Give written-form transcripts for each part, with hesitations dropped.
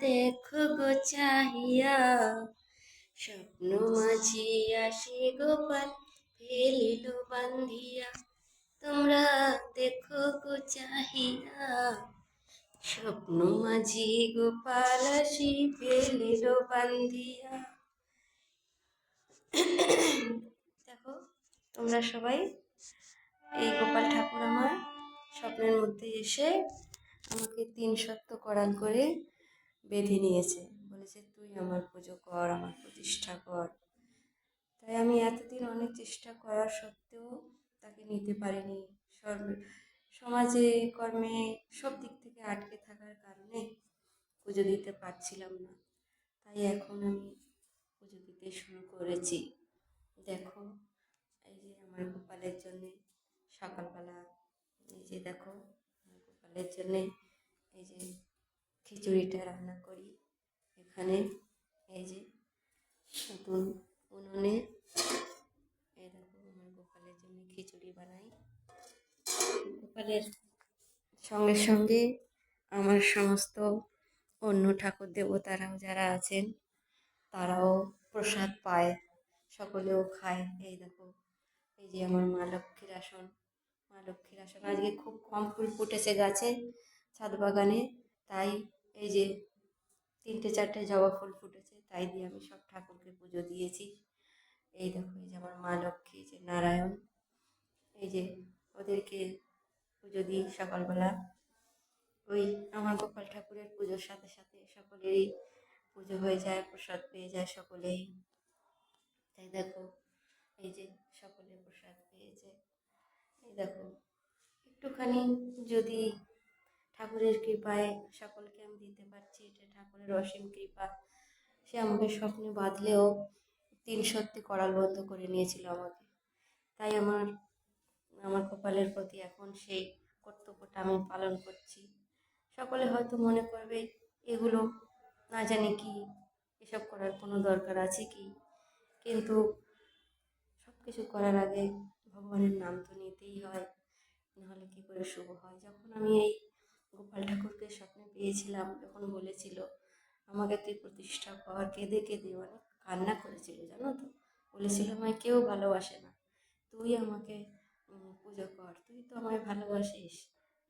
দেখো গো চাহিয়া, স্বপ্ন মাঝি আসি গোপাল ফেলিল বান্ধিয়া। তোমরা দেখো গো চাহিয়া, স্বপ্ন মাঝি গোপাল আসি ফেলিল বান্ধিয়া। দেখো তোমরা সবাই, এই গোপাল ঠাকুর আমার স্বপ্নের মধ্যে এসে আমাকে 3 সপ্ত করাল করে বেঁধে নিয়েছে, বলেছে তুই আমার পুজো কর, আমার প্রতিষ্ঠা কর। তাই আমি এতদিন অনেক চেষ্টা করার সত্ত্বেও তাকে নিতে পারিনি। সমাজে কর্মে সব দিক থেকে আটকে থাকার কারণে পুজো দিতে পারছিলাম না। তাই এখন আমি পুজো দিতে শুরু করেছি। দেখো এই যে আমার গোপালের জন্যে সকালবেলা, এই যে দেখো আমার গোপালের জন্যে এই যে খিচুড়িটা রান্না করি। এখানে এই যে নতুন উনুনে এই দেখো আমার গোপালের জন্য খিচুড়ি বানাই। গোপালের সঙ্গে সঙ্গে আমার সমস্ত অন্য ঠাকুর দেবতারাও যারা আছেন তারাও প্রসাদ পায়, সকলেও খায়। এই দেখো এই যে আমার মা লক্ষ্মীর আসন, মা লক্ষ্মীর আসন আজকে খুব কম ফুল ফুটেছে গাছে, ছাদ বাগানে, তাই এই যে 3-4টে জবা ফুল ফুটেছে, তাই দিয়ে আমি সব ঠাকুরকে পুজো দিয়েছি। এই দেখো এই যে আমার মা লক্ষ্মী, যে নারায়ণ, এই যে ওদেরকে পুজো দিই সকালবেলা। ওই আমার গোপাল ঠাকুরের পুজোর সাথে সাথে সকলেরই পুজো হয়ে যায়, প্রসাদ পেয়ে যায় সকলেই। তাই দেখো এই যে সকলে প্রসাদ পেয়েছে। এই দেখো একটুখানি যদি ঠাকুরের কৃপায় সকলকে আমি দিতে পারছি, এটা ঠাকুরের অসীম কৃপা। সে আমাকে স্বপ্নে বাঁধলেও 3 সত্যি করাল বন্ধ করে নিয়েছিল আমাকে। তাই আমার আমার কপালের প্রতি এখন সেই কর্তব্যটা আমি পালন করছি। সকলে হয়তো মনে করবে এগুলো না জানি কি, এসব করার কোনো দরকার আছে কি, কিন্তু সব কিছু করার আগে ভগবানের নাম তো নিতেই হয়, নাহলে কী করে শুভ হয়। যখন আমি এই গোপাল ঠাকুরকে স্বপ্নে পেয়েছিলাম, যখন বলেছিল আমাকে তুই প্রতিষ্ঠা কর, কেঁদে কেঁদে অনেক কান্না করেছিল জানো তো, বলেছিল আমায় কেউ ভালোবাসে না, তুই আমাকে পুজো কর, তুই তো আমায় ভালোবাসিস,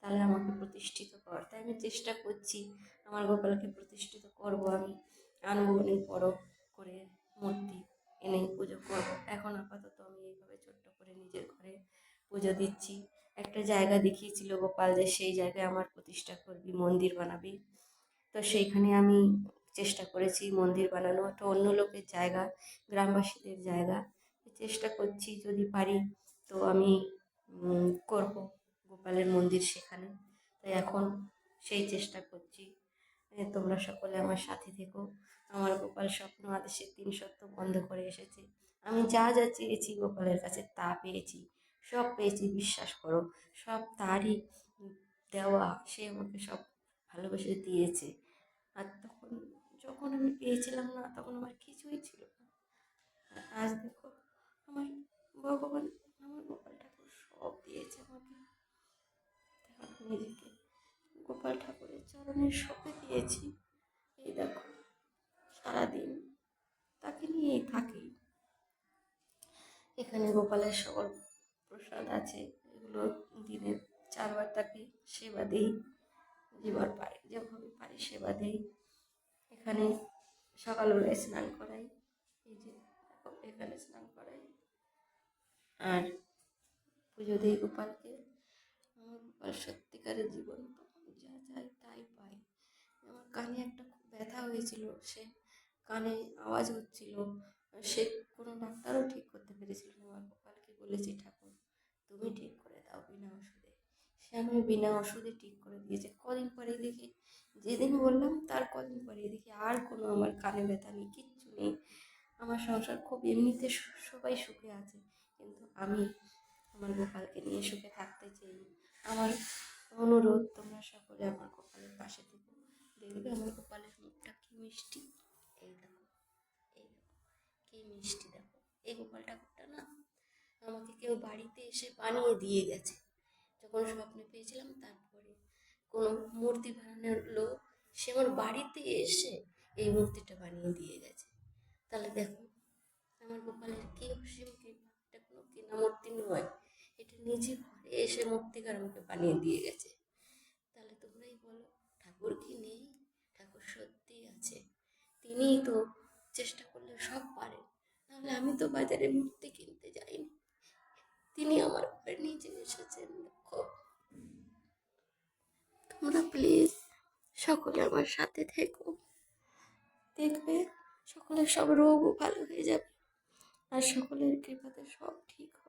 তাহলে আমাকে প্রতিষ্ঠিত কর। তাই আমি চেষ্টা করছি আমার গোপালকে প্রতিষ্ঠিত করব। আমি আনবো অনেক বড় করে মূর্তি এনে পুজো করব। এখন আপাতত আমি এইভাবে ছোট্ট করে নিজের ঘরে পুজো দিচ্ছি। একটা জায়গা দেখিয়েছিল গোপাল যে সেই জায়গায় আমার প্রতিষ্ঠা করবি, মন্দির বানাবি। তো সেইখানে আমি চেষ্টা করেছি মন্দির বানানো, একটা অন্য লোকের জায়গা, গ্রামবাসীদের জায়গা। চেষ্টা করছি যদি পারি তো আমি করব গোপালের মন্দির সেখানে। তাই এখন সেই চেষ্টা করছি। তোমরা সকলে আমার সাথে থেকো। আমার গোপাল স্বপ্ন আদেশের 3 সত্য বন্ধ করে এসেছে। আমি যা যা চেয়েছি গোপালের কাছে তা পেয়েছি, সব পেয়েছি, বিশ্বাস করো, সব তারই দেওয়া। সে আমাকে সব ভালোবেসে দিয়েছে। আর তখন যখন আমি পেয়েছিলাম না, তখন আমার কিছুই ছিল না। আর আজ দেখো আমার ভগবান, আমার গোপাল ঠাকুর সব দিয়েছে আমাকে। আমি নিজেকে গোপাল ঠাকুরের চরণে সঁপে দিয়েছি। এই দেখো সারাদিন তাকে নিয়েই থাকি। এখানে গোপালের সকল প্রসাদ আছে, এগুলো দিনে 4 বার তাকে সেবা দিই, যেবার পারি, যেভাবে পারি সেবা দিই। এখানে সকালবেলায় স্নান করাই, এই যে এখানে স্নান করাই, আর পুজো দিই গোপালকে। আমার গোপাল সত্যিকারের জীবন, যা চাই তাই পাই। আমার কানে একটা খুব ব্যথা হয়েছিল, সে কানে আওয়াজ হচ্ছিল, সে কোনো ডাক্তারও ঠিক করতে পেরেছিল না। আমার গোপালকে বলেছি ঠাকুর তুমি ঠিক করে দাও বিনা ওষুধে, সে আমি বিনা ওষুধে ঠিক করে দিয়েছে। কদিন পরে দেখি, যেদিন বললাম তার কদিন পরে দেখি আর কোনো আমার কানে ব্যথা নেই, কিচ্ছু নেই। আমার সংসার খুব এমনিতে সবাই সুখে আছে, কিন্তু আমি আমার গোপালকে নিয়ে সুখে থাকতে চাই। আমার অনুরোধ তোমরা সকলে আমার গোপালের পাশে থেকো। দেখবে আমার গোপালের মুখটা কি মিষ্টি, এই দেখো, এই দেখো কি মিষ্টি। দেখো এই গোপাল ঠাকুরটা না আমাকে কেউ বাড়িতে এসে বানিয়ে দিয়ে গেছে। যখন স্বপ্নে পেয়েছিলাম, তারপরে কোনো মূর্তি বানানোর লোক সে আমার বাড়িতে এসে এই মূর্তিটা বানিয়ে দিয়ে গেছে। তাহলে দেখো আমার গোপালের কি অসীম কৃপা, এটা কোনো কেনা মূর্তি নয়, এটা নিজে ঘরে এসে মূর্তিকার আমাকে বানিয়ে দিয়ে গেছে। তাহলে তোমরাই বলো, ঠাকুর কি নেই? ঠাকুর সত্যিই আছে। তিনিই তো চেষ্টা করলে সব পারেন। তাহলে আমি তো বাজারে মূর্তি কিনতে যাইনি, তিনি আমার ঘরে নিজে এসেছেন। দেখো তোমরা প্লিজ সকলে আমার সাথে থেকো, দেখবে সকলের সব রোগও ভালো হয়ে যাবে, আর সকলের কৃপাতে সব ঠিক হবে।